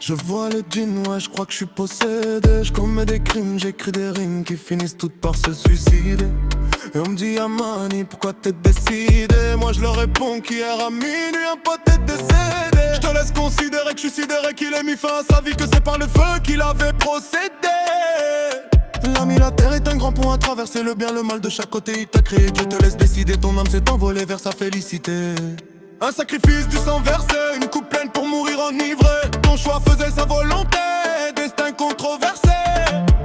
Je vois le djinn, ouais, je crois que je suis possédé. Je commets des crimes, j'écris des rimes qui finissent toutes par se suicider. Et on me dit Amani, pourquoi t'es décidé? Moi je leur réponds qu'hier à minuit un pote est décédé. Je te laisse considérer que je suis sidéré qu'il ait mis fin à sa vie, que c'est par le feu qu'il avait procédé. L'ami, la terre est un grand pont à traverser, le bien, le mal de chaque côté il t'a créé. Dieu te laisse décider, ton âme s'est envolée vers sa félicité. Un sacrifice, du sang versé, une coupe pleine pour mourir enivré. Ton choix faisait sa volonté, destin controversé.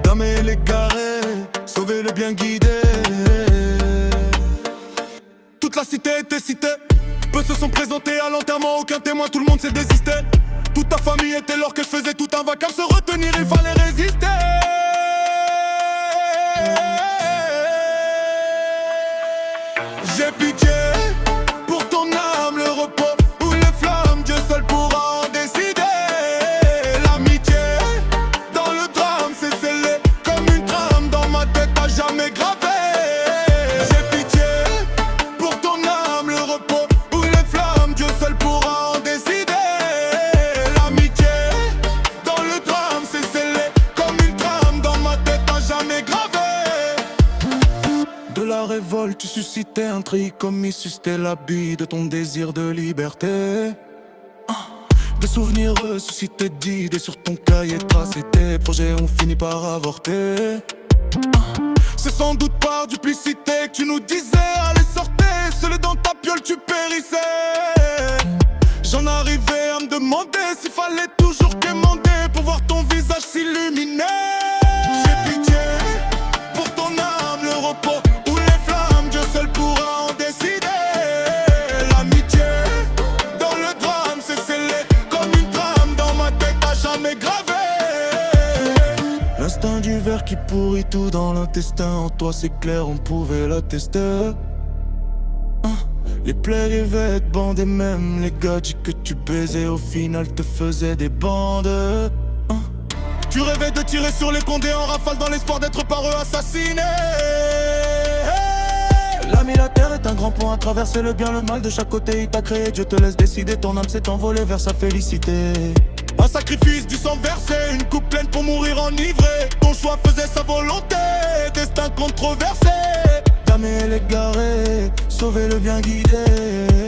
Damer l'égaré, sauver le bien guidé. Toute la cité était citée, peu se sont présentés à l'enterrement, aucun témoin, tout le monde s'est désisté. Toute ta famille était l'or que je faisais tout un vacarme, se retenir, il fallait résister. J'ai pitié pour ton âme, le repos ou les flammes, Dieu seul pourra en décider. L'amitié dans le drame s'est scellée comme une trame dans ma tête à jamais gravé. J'ai pitié pour ton âme, le repos ou les flammes, Dieu seul pourra en décider. L'amitié dans le drame s'est scellée comme une trame dans ma tête à jamais gravé. De la révolte, tu suscitais un tri comme il suscitait l'habit de ton désir de liberté. Des souvenirs ressuscités d'idées sur ton cahier tracé, tes projets ont fini par avorter. C'est sans doute par duplicité que tu nous disais allez sortez, seul dans ta piole tu périssais. J'en arrivais à me demander s'il fallait toujours quémander pour voir ton visage s'illuminer. J'ai pitié pour ton âme, le repos ou les flammes, Dieu seul pourra en décider. L'amitié dans le drame s'est scellée comme une trame dans ma tête à jamais gravé. L'instinct du verre qui pourrit tout dans l'intestin, en toi c'est clair, on pouvait l'attester. Les plaies rêvaient de bander, même les gars dit que tu baisais, au final te faisaient des bandes. Tu rêvais de tirer sur les condés en rafale dans l'espoir d'être par eux assassiné. L'ami, la terre est un grand pont à traverser, le bien, le mal de chaque côté il t'a créé. Dieu te laisse décider, ton âme s'est envolée vers sa félicité. Un sacrifice, du sang versé, une coupe pleine pour mourir enivré. Ton choix faisait sa volonté, destin controversé. Damer l'égaré, sauver le bien guidé.